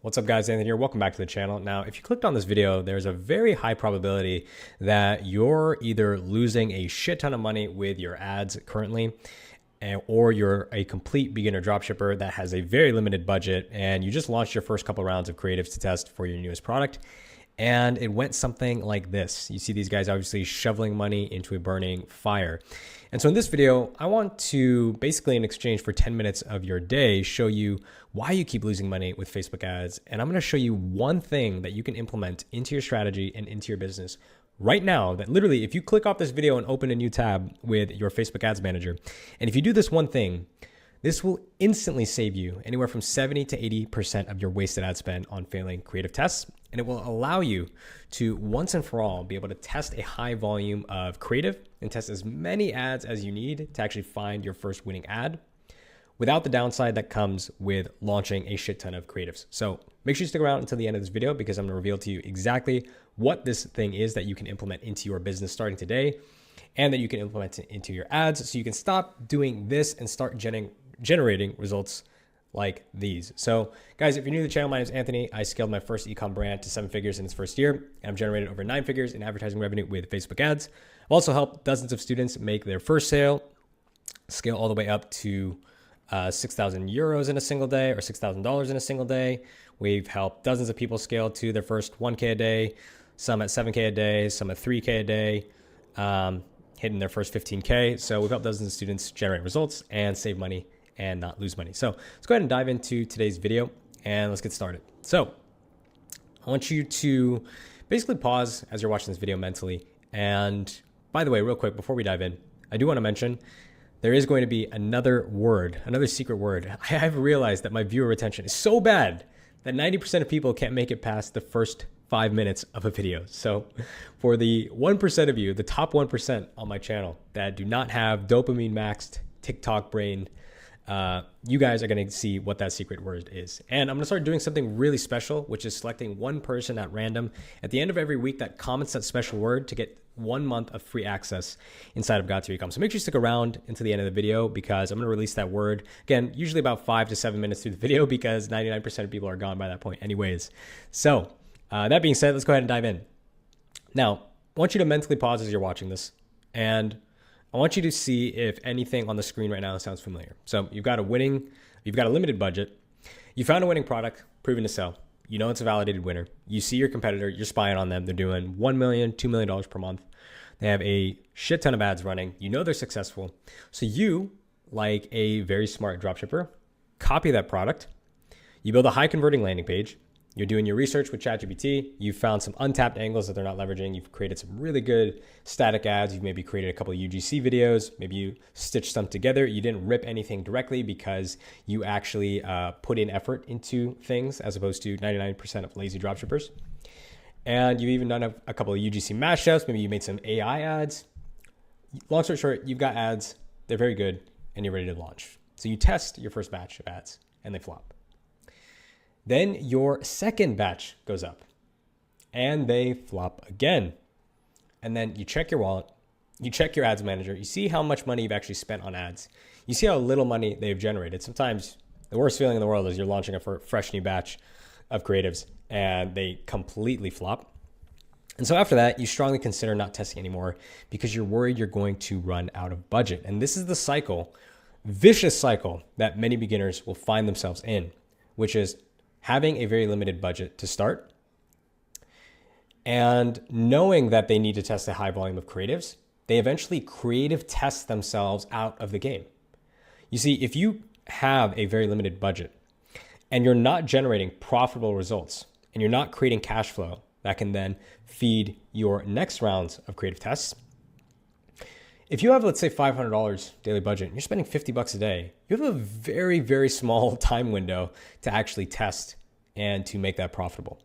What's up guys, Anthony here. Welcome back to the channel. Now, if you clicked on this video, there's a very high probability that you're either losing a shit ton of money with your ads currently, or you're a complete beginner dropshipper that has a very limited budget and you just launched your first couple rounds of creatives to test for your newest product. And it went something like this. You see these guys obviously shoveling money into a burning fire. And so in this video, I want to basically, in exchange for 10 minutes of your day, show you why you keep losing money with Facebook ads. And I'm going to show you one thing that you can implement into your strategy and into your business right now that literally, if you click off this video and open a new tab with your Facebook ads manager, and if you do this one thing, this will instantly save you anywhere from 70 to 80% of your wasted ad spend on failing creative tests. And it will allow you to once and for all be able to test a high volume of creative and test as many ads as you need to actually find your first winning ad without the downside that comes with launching a shit ton of creatives. So make sure you stick around until the end of this video because I'm going to reveal to you exactly what this thing is that you can implement into your business starting today and that you can implement it into your ads so you can stop doing this and start generating results like these. So guys, if you're new to the channel, my name is Anthony. I scaled my first ecom brand to 7 figures in its first year, and I've generated over 9 figures in advertising revenue with Facebook ads. I've also helped dozens of students make their first sale, scale all the way up to 6,000 euros in a single day or $6,000 in a single day. We've helped dozens of people scale to their first 1K a day, some at 7K a day, some at 3K a day, hitting their first 15K. So we've helped dozens of students generate results and save money and not lose money. So let's go ahead and dive into today's video and let's get started. So I want you to basically pause as you're watching this video mentally. And by the way, real quick, before we dive in, I do want to mention there is going to be another word, another secret word. I have realized that my viewer retention is so bad that 90% of people can't make it past the first 5 minutes of a video. So for the 1% of you, the top 1% on my channel that do not have dopamine maxed TikTok brain, you guys are going to see what that secret word is. And I'm going to start doing something really special, which is selecting one person at random at the end of every week that comments that special word to get 1 month of free access inside of Got to Ecom. So make sure you stick around until the end of the video because I'm going to release that word again, usually about 5 to 7 minutes through the video because 99% of people are gone by that point anyways. So that being said, let's go ahead and dive in. Now, I want you to mentally pause as you're watching this, and I want you to see if anything on the screen right now sounds familiar. So you've got a limited budget. You found a winning product, proven to sell. You know it's a validated winner. You see your competitor, you're spying on them. They're doing $1 million, $2 million per month. They have a shit ton of ads running. You know they're successful. So you, like a very smart dropshipper, copy that product. You build a high converting landing page. You're doing your research with ChatGPT. You've found some untapped angles that they're not leveraging. You've created some really good static ads. You've maybe created a couple of UGC videos. Maybe you stitched them together. You didn't rip anything directly because you actually put in effort into things as opposed to 99% of lazy dropshippers. And you've even done a couple of UGC mashups. Maybe you made some AI ads. Long story short, you've got ads. They're very good and you're ready to launch. So you test your first batch of ads and they flop. Then your second batch goes up and they flop again. And then you check your wallet, you check your ads manager, you see how much money you've actually spent on ads. You see how little money they've generated. Sometimes the worst feeling in the world is you're launching a fresh new batch of creatives and they completely flop. And so after that, you strongly consider not testing anymore because you're worried you're going to run out of budget. And this is the cycle, vicious cycle that many beginners will find themselves in, which is having a very limited budget to start and knowing that they need to test a high volume of creatives, they eventually creative test themselves out of the game. You see, if you have a very limited budget and you're not generating profitable results and you're not creating cash flow that can then feed your next rounds of creative tests, if you have, let's say, $500 daily budget and you're spending $50 a day, you have a very, very small time window to actually test and to make that profitable.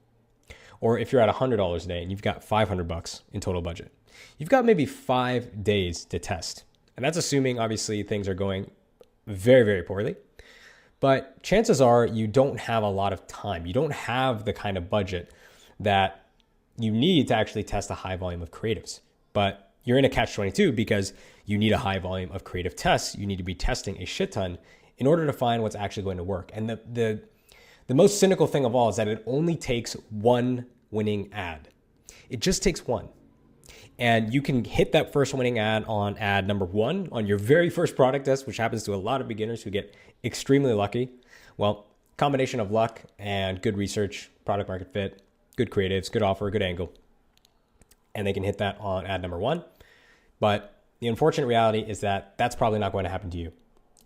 Or if you're at $100 a day and you've got $500 in total budget, you've got maybe 5 days to test. And that's assuming, obviously, things are going very, very poorly. But chances are you don't have a lot of time. You don't have the kind of budget that you need to actually test a high volume of creatives. But you're in a catch-22 because you need a high volume of creative tests. You need to be testing a shit ton in order to find what's actually going to work. And the The most cynical thing of all is that it only takes one winning ad. It just takes one. And you can hit that first winning ad on ad number 1 on your very first product test, which happens to a lot of beginners who get extremely lucky. Well, combination of luck and good research, product market fit, good creatives, good offer, good angle. And they can hit that on ad number 1. But the unfortunate reality is that that's probably not going to happen to you.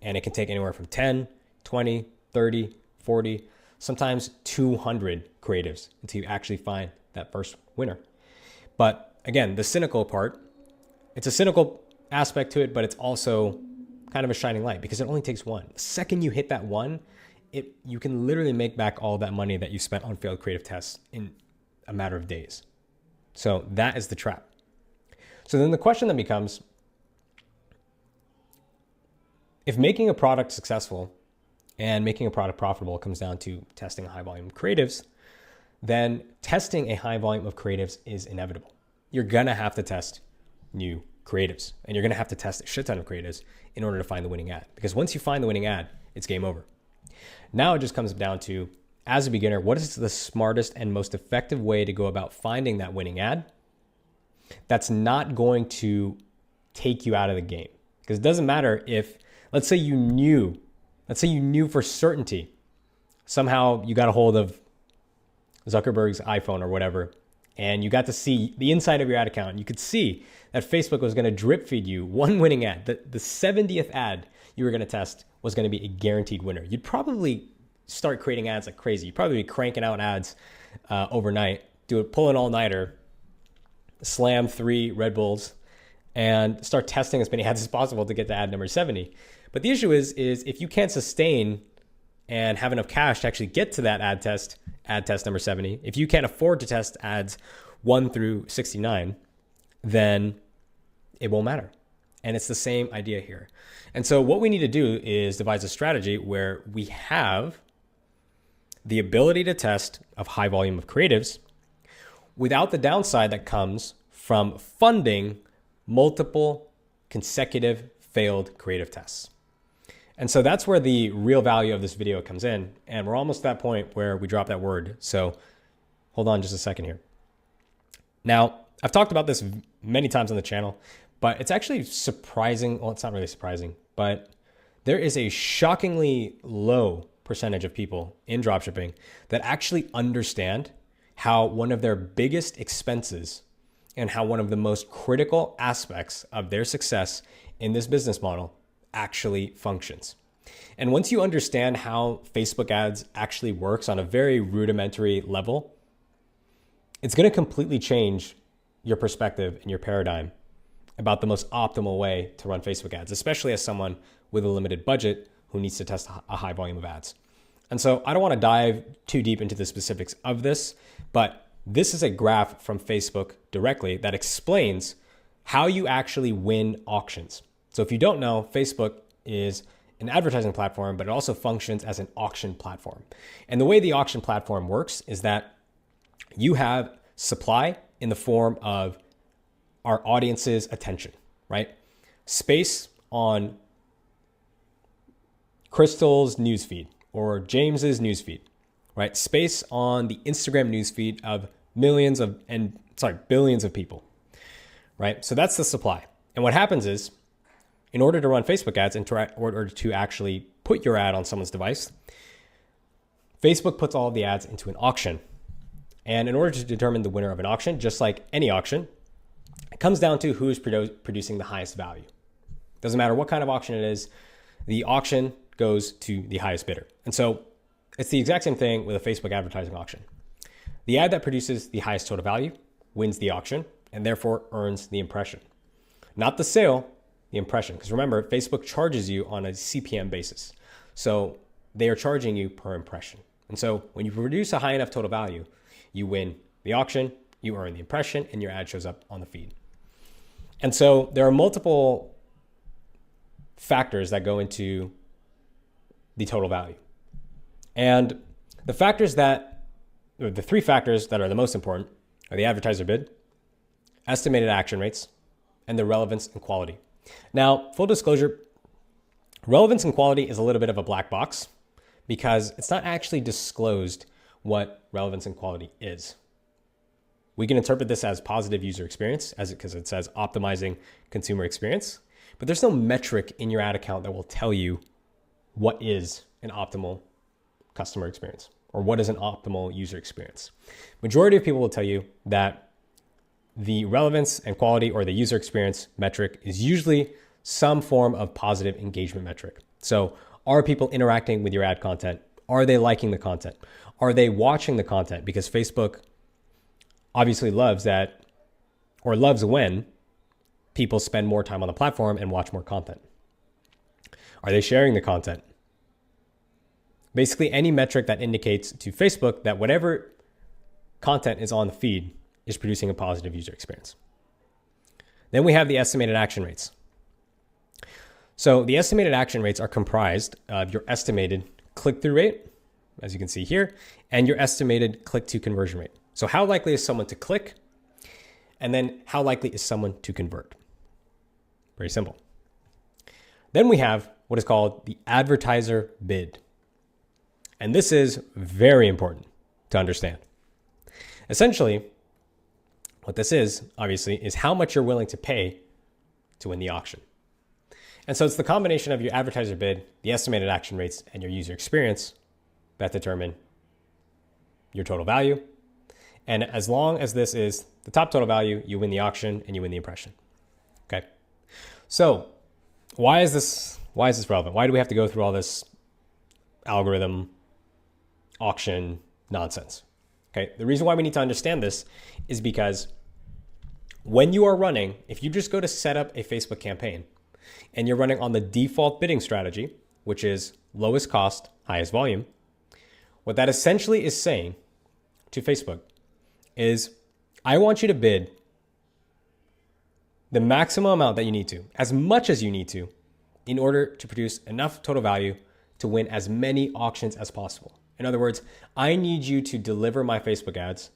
And it can take anywhere from 10, 20, 30, 40, sometimes 200 creatives until you actually find that first winner. But again, the cynical part, it's a cynical aspect to it, but it's also kind of a shining light because it only takes one. The second you hit that one, you can literally make back all that money that you spent on failed creative tests in a matter of days. So that is the trap. So then the question then becomes, if making a product successful and making a product profitable comes down to testing a high volume of creatives, then testing a high volume of creatives is inevitable. You're going to have to test new creatives, and you're going to have to test a shit ton of creatives in order to find the winning ad. Because once you find the winning ad, it's game over. Now it just comes down to, as a beginner, what is the smartest and most effective way to go about finding that winning ad that's not going to take you out of the game? Because it doesn't matter if, let's say you knew for certainty, somehow you got a hold of Zuckerberg's iPhone or whatever, and you got to see the inside of your ad account. You could see that Facebook was going to drip feed you one winning ad. The 70th ad you were going to test was going to be a guaranteed winner. You'd probably start creating ads like crazy. You'd probably be cranking out ads overnight, pull an all-nighter, slam 3 Red Bulls, and start testing as many ads as possible to get to ad number 70. But the issue is if you can't sustain and have enough cash to actually get to that ad test number 70, if you can't afford to test ads 1 through 69, then it won't matter. And it's the same idea here. And so what we need to do is devise a strategy where we have the ability to test a high volume of creatives without the downside that comes from funding multiple consecutive failed creative tests. And so that's where the real value of this video comes in. And we're almost at that point where we drop that word. So hold on just a second here. Now, I've talked about this many times on the channel, but it's actually surprising. Well, it's not really surprising, but there is a shockingly low percentage of people in dropshipping that actually understand how one of their biggest expenses and how one of the most critical aspects of their success in this business model actually functions. And once you understand how Facebook ads actually works on a very rudimentary level, it's going to completely change your perspective and your paradigm about the most optimal way to run Facebook ads, especially as someone with a limited budget who needs to test a high volume of ads. And so I don't want to dive too deep into the specifics of this, but this is a graph from Facebook directly that explains how you actually win auctions. So if you don't know, Facebook is an advertising platform, but it also functions as an auction platform. And the way the auction platform works is that you have supply in the form of our audience's attention, right? Space on Crystal's newsfeed or James's newsfeed, right? Space on the Instagram newsfeed of billions of people, right? So that's the supply. And what happens is, in order to run Facebook ads, in order to actually put your ad on someone's device, Facebook puts all of the ads into an auction. And in order to determine the winner of an auction, just like any auction, it comes down to who is producing the highest value. Doesn't matter what kind of auction it is, the auction goes to the highest bidder. And so it's the exact same thing with a Facebook advertising auction. The ad that produces the highest total value wins the auction and therefore earns the impression. Not the sale, the impression. Because remember, Facebook charges you on a CPM basis. So they are charging you per impression. And so when you produce a high enough total value, you win the auction, you earn the impression, and your ad shows up on the feed. And so there are multiple factors that go into the total value. And the 3 factors that are the most important are the advertiser bid, estimated action rates, and the relevance and quality. Now, full disclosure, relevance and quality is a little bit of a black box because it's not actually disclosed what relevance and quality is. We can interpret this as positive user experience because it says optimizing consumer experience, but there's no metric in your ad account that will tell you what is an optimal customer experience or what is an optimal user experience. Majority of people will tell you that the relevance and quality or the user experience metric is usually some form of positive engagement metric. So are people interacting with your ad content? Are they liking the content? Are they watching the content? Because Facebook obviously loves that, or loves when people spend more time on the platform and watch more content. Are they sharing the content? Basically, any metric that indicates to Facebook that whatever content is on the feed is producing a positive user experience. Then we have the estimated action rates. So the estimated action rates are comprised of your estimated click-through rate, as you can see here, and your estimated click-to conversion rate. So how likely is someone to click? And then how likely is someone to convert? Very simple. Then we have what is called the advertiser bid. And this is very important to understand. Essentially, what this is, obviously, is how much you're willing to pay to win the auction. And so it's the combination of your advertiser bid, the estimated action rates, and your user experience that determine your total value. And as long as this is the top total value, you win the auction and you win the impression. Okay. So why is this relevant? Why do we have to go through all this algorithm auction nonsense? Okay. The reason why we need to understand this is because when you are running, if you just go to set up a Facebook campaign and you're running on the default bidding strategy, which is lowest cost, highest volume, what that essentially is saying to Facebook is, I want you to bid the maximum amount that you need to, as much as you need to, in order to produce enough total value to win as many auctions as possible. In other words, I need you to deliver my Facebook ads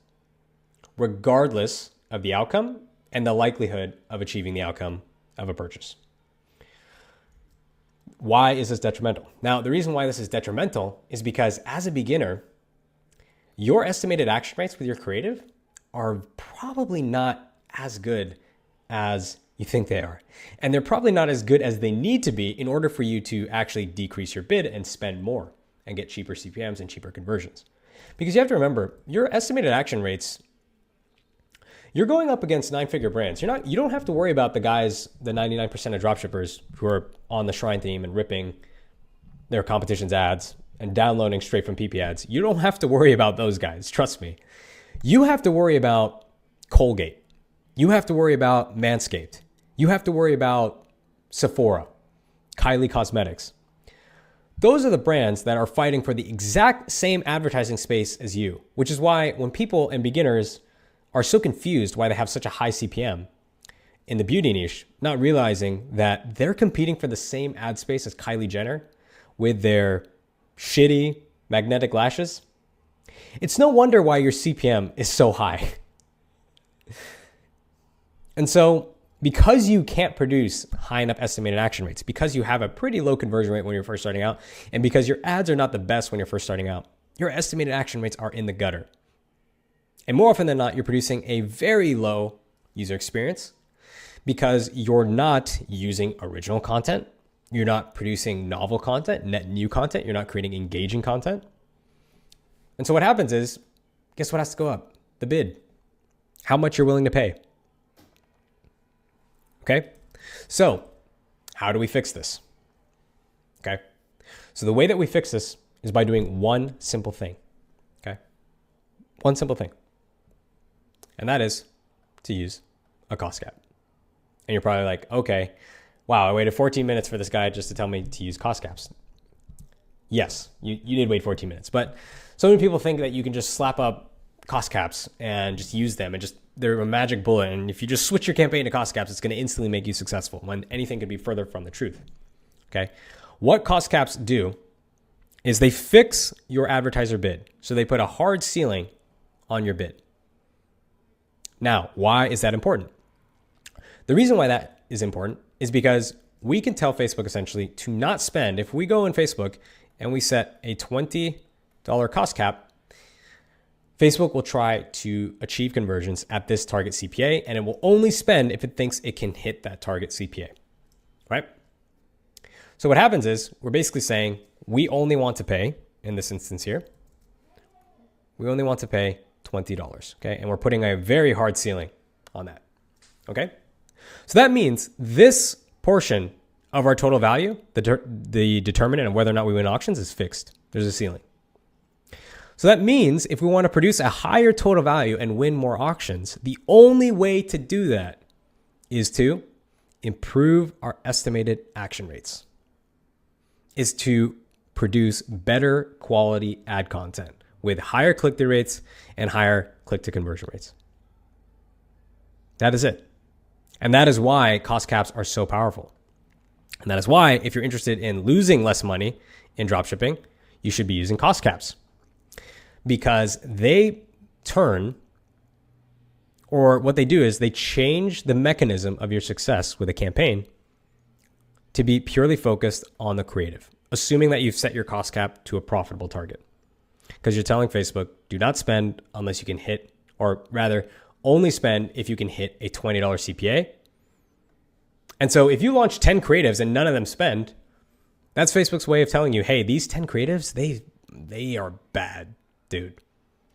regardless of the outcome and the likelihood of achieving the outcome of a purchase. Why is this detrimental? Now, the reason why this is detrimental is because as a beginner, your estimated action rates with your creative are probably not as good as you think they are. And they're probably not as good as they need to be in order for you to actually decrease your bid and spend more and get cheaper CPMs and cheaper conversions. Because you have to remember, your estimated action rates, you're going up against 9-figure brands. You don't have to worry about the guys, the 99% of dropshippers who are on the Shrine theme and ripping their competition's ads and downloading straight from PP ads. You don't have to worry about those guys. Trust me. You have to worry about Colgate. You have to worry about Manscaped. You have to worry about Sephora, Kylie Cosmetics. Those are the brands that are fighting for the exact same advertising space as you, which is why when people and beginners are so confused why they have such a high CPM in the beauty niche, not realizing that they're competing for the same ad space as Kylie Jenner with their shitty magnetic lashes. It's no wonder why your CPM is so high. And so because you can't produce high enough estimated action rates, because you have a pretty low conversion rate when you're first starting out, and because your ads are not the best when you're first starting out, your estimated action rates are in the gutter. And more often than not, you're producing a very low user experience because you're not using original content. You're not producing novel content, net new content. You're not creating engaging content. And so what happens is, guess what has to go up? The bid. How much you're willing to pay. Okay? So how do we fix this? Okay? So the way that we fix this is by doing one simple thing. Okay? One simple thing. And that is to use a cost cap. And you're probably like, okay, wow, I waited 14 minutes for this guy just to tell me to use cost caps. Yes, you did wait 14 minutes. But so many people think that you can just slap up cost caps and just use them and just, they're a magic bullet. And if you just switch your campaign to cost caps, it's going to instantly make you successful when anything could be further from the truth. Okay. What cost caps do is they fix your advertiser bid. So they put a hard ceiling on your bid. Now, why is that important? The reason why that is important is because we can tell Facebook essentially to not spend. If we go in Facebook and we set a $20 cost cap, Facebook will try to achieve conversions at this target CPA, and it will only spend if it thinks it can hit that target CPA, right? So what happens is we're basically saying we only want to pay, in this instance here, we only want to pay $20, okay? And we're putting a very hard ceiling on that, okay? So that means this portion of our total value, the determinant of whether or not we win auctions, is fixed. There's a ceiling. So that means if we want to produce a higher total value and win more auctions, the only way to do that is to improve our estimated action rates, is to produce better quality ad content with higher click-through rates and higher click-to-conversion rates. That is it. And that is why cost caps are so powerful. And that is why if you're interested in losing less money in dropshipping, you should be using cost caps. Because they turn, or what they do is they change the mechanism of your success with a campaign to be purely focused on the creative, assuming that you've set your cost cap to a profitable target. Because you're telling Facebook, do not spend unless you can hit, or rather, only spend if you can hit a $20 CPA. And so if you launch 10 creatives and none of them spend, that's Facebook's way of telling you, hey, these 10 creatives, they are bad. Dude,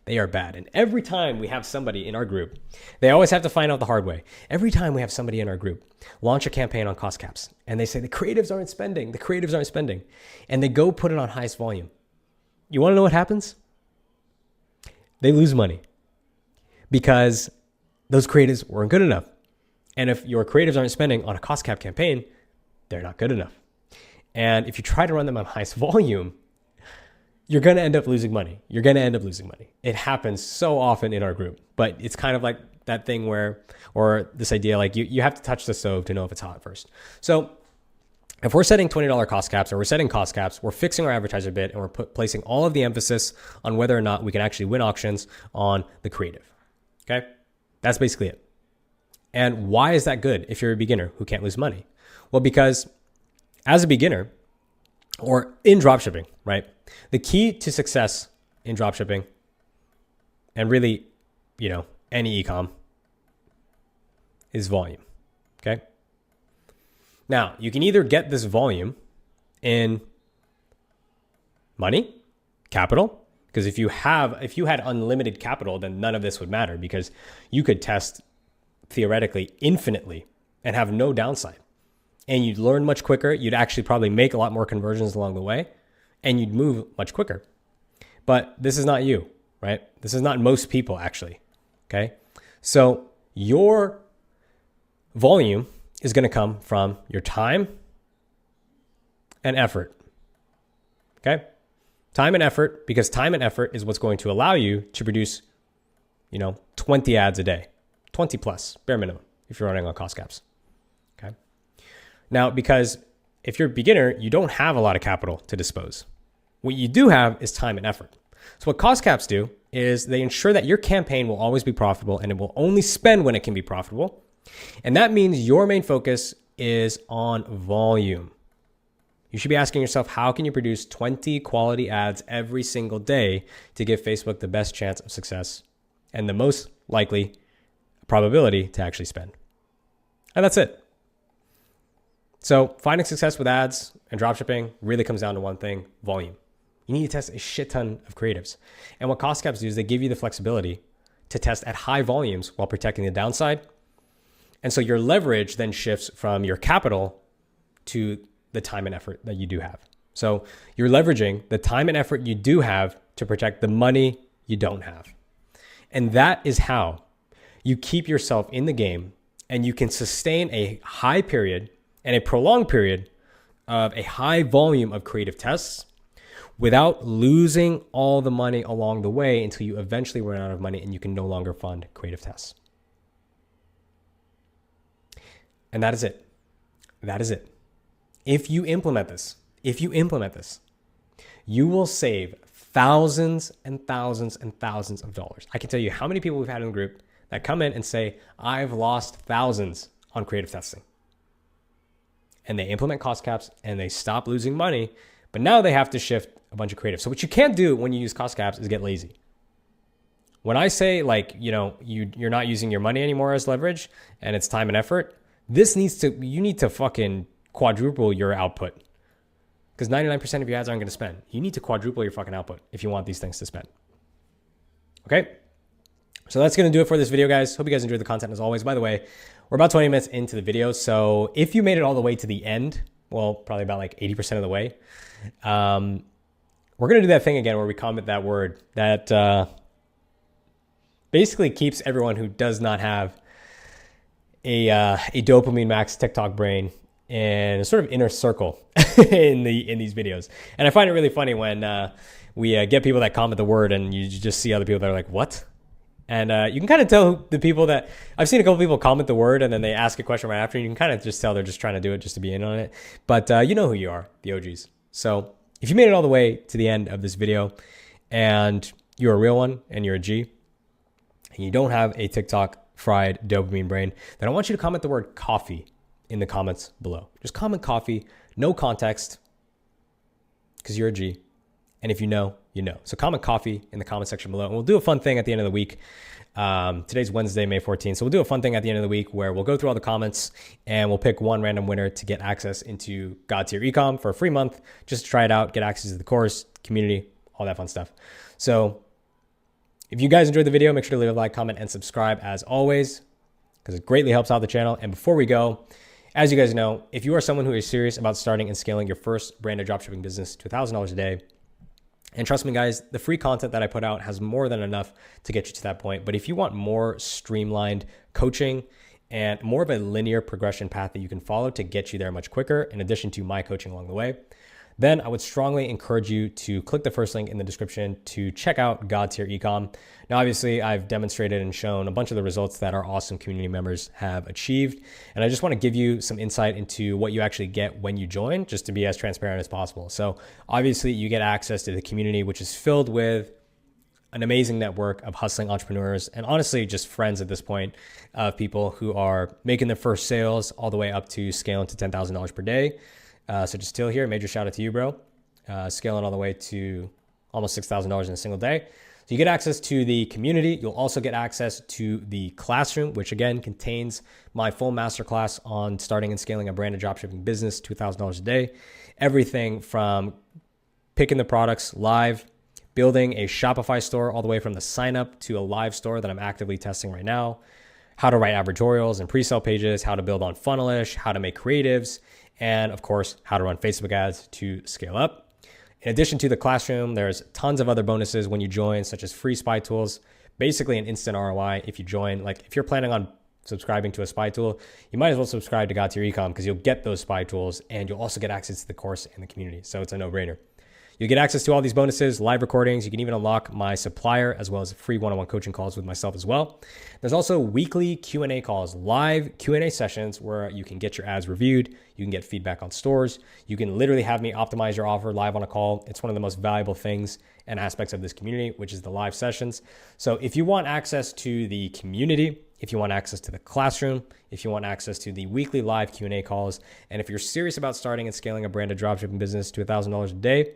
they are bad. And every time we have somebody in our group, they always have to find out the hard way. Every time we have somebody in our group launch a campaign on cost caps and they say the creatives aren't spending, and they go put it on highest volume. You want to know what happens? They lose money because those creatives weren't good enough. And if your creatives aren't spending on a cost cap campaign, they're not good enough. And if you try to run them on highest volume, you're going to end up losing money. It happens so often in our group, but it's kind of like that thing where, or this idea, like you have to touch the stove to know if it's hot first. So if we're setting $20 cost caps, or we're setting cost caps, we're fixing our advertiser bid, and we're placing all of the emphasis on whether or not we can actually win auctions on the creative. Okay. That's basically it. And why is that good if you're a beginner who can't lose money? Well, because as a beginner, or in dropshipping, right? The key to success in dropshipping, and really, any e-com, is volume, okay? Now, you can either get this volume in money, capital, because if you had unlimited capital, then none of this would matter, because you could test theoretically infinitely and have no downside. And you'd learn much quicker. You'd actually probably make a lot more conversions along the way, and you'd move much quicker. But this is not you, right? This is not most people, actually. Okay. So your volume is going to come from your time and effort. Okay. Time and effort, because time and effort is what's going to allow you to produce, 20 ads a day, 20 plus, bare minimum, if you're running on cost caps. Okay. Now, because if you're a beginner, you don't have a lot of capital to dispose. What you do have is time and effort. So what cost caps do is they ensure that your campaign will always be profitable, and it will only spend when it can be profitable. And that means your main focus is on volume. You should be asking yourself, how can you produce 20 quality ads every single day to give Facebook the best chance of success and the most likely probability to actually spend? And that's it. So finding success with ads and dropshipping really comes down to one thing: volume. You need to test a shit ton of creatives. And what cost caps do is they give you the flexibility to test at high volumes while protecting the downside. And so your leverage then shifts from your capital to the time and effort that you do have. So you're leveraging the time and effort you do have to protect the money you don't have. And that is how you keep yourself in the game, and you can sustain a high period and a prolonged period of a high volume of creative tests without losing all the money along the way until you eventually run out of money and you can no longer fund creative tests. And that is it. That is it. If you implement this, you will save thousands and thousands and thousands of dollars. I can tell you how many people we've had in the group that come in and say, I've lost thousands on creative testing. And they implement cost caps and they stop losing money, but now they have to shift a bunch of creative. So what you can't do when you use cost caps is get lazy. When I say like, you're not using your money anymore as leverage and it's time and effort, you need to fucking quadruple your output, because 99% of your ads aren't going to spend. You need to quadruple your fucking output if you want these things to spend. Okay. So that's going to do it for this video, guys. Hope you guys enjoyed the content as always. By the way, we're about 20 minutes into the video. So if you made it all the way to the end, well, probably about like 80% of the way, we're going to do that thing again where we comment that word that basically keeps everyone who does not have a dopamine max TikTok brain in a sort of inner circle in these videos. And I find it really funny when we get people that comment the word and you just see other people that are like, what? And you can kind of tell the people that I've seen a couple people comment the word and then they ask a question right after. And you can kind of just tell they're just trying to do it just to be in on it. But you know who you are, the OGs. So if you made it all the way to the end of this video and you're a real one and you're a G and you don't have a TikTok fried dopamine brain, then I want you to comment the word coffee in the comments below. Just comment coffee, no context, because you're a G. And if you know, you know. So comment coffee in the comment section below. And we'll do a fun thing at the end of the week. Today's Wednesday, May 14th. So we'll do a fun thing at the end of the week where we'll go through all the comments and we'll pick one random winner to get access into God Tier Ecom for a free month, just to try it out, get access to the course, community, all that fun stuff. So if you guys enjoyed the video, make sure to leave a like, comment, and subscribe as always, because it greatly helps out the channel. And before we go, as you guys know, if you are someone who is serious about starting and scaling your first branded dropshipping business to $1,000 a day, and trust me, guys, the free content that I put out has more than enough to get you to that point. But if you want more streamlined coaching and more of a linear progression path that you can follow to get you there much quicker, in addition to my coaching along the way, then I would strongly encourage you to click the first link in the description to check out God Tier Ecom. Now, obviously, I've demonstrated and shown a bunch of the results that our awesome community members have achieved. And I just want to give you some insight into what you actually get when you join, just to be as transparent as possible. So obviously, you get access to the community, which is filled with an amazing network of hustling entrepreneurs and honestly just friends at this point of people who are making their first sales all the way up to scaling to $10,000 per day. So just still here, major shout out to you, bro. Scaling all the way to almost $6,000 in a single day. So you get access to the community. You'll also get access to the classroom, which again contains my full masterclass on starting and scaling a branded dropshipping business to $1,000 a day. Everything from picking the products live, building a Shopify store, all the way from the sign up to a live store that I'm actively testing right now, how to write advertorials and pre-sale pages, how to build on Funnelish, how to make creatives, and of course, how to run Facebook ads to scale up. In addition to the classroom, there's tons of other bonuses when you join, such as free spy tools, basically an instant ROI if you join. Like if you're planning on subscribing to a spy tool, you might as well subscribe to God Tier Ecom because you'll get those spy tools and you'll also get access to the course and the community. So it's a no-brainer. You get access to all these bonuses, live recordings. You can even unlock my supplier as well as free one-on-one coaching calls with myself as well. There's also weekly Q&A calls, live Q&A sessions where you can get your ads reviewed. You can get feedback on stores. You can literally have me optimize your offer live on a call. It's one of the most valuable things and aspects of this community, which is the live sessions. So if you want access to the community, if you want access to the classroom, if you want access to the weekly live Q&A calls, and if you're serious about starting and scaling a branded dropshipping business to $1,000 a day,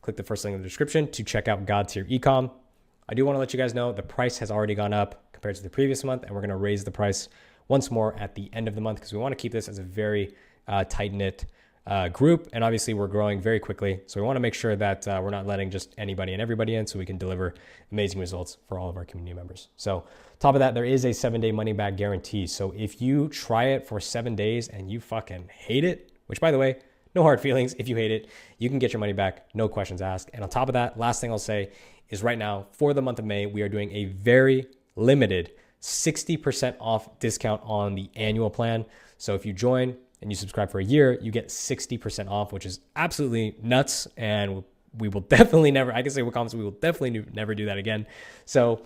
click the first link in the description to check out God Tier Ecom. I do want to let you guys know the price has already gone up compared to the previous month, and we're going to raise the price once more at the end of the month because we want to keep this as a very tight-knit group. And obviously, we're growing very quickly. So we want to make sure that we're not letting just anybody and everybody in so we can deliver amazing results for all of our community members. So top of that, there is a 7-day money-back guarantee. So if you try it for 7 days and you fucking hate it, which by the way, no hard feelings. If you hate it, you can get your money back. No questions asked. And on top of that, last thing I'll say is right now for the month of May, we are doing a very limited 60% off discount on the annual plan. So if you join and you subscribe for a year, you get 60% off, which is absolutely nuts. And we will definitely never, I can say with confidence, we will definitely never do that again. So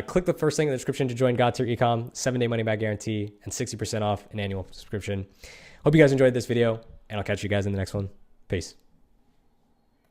click the first link in the description to join God Tier Ecom, 7-day money back guarantee, and 60% off an annual subscription. Hope you guys enjoyed this video. And I'll catch you guys in the next one. Peace.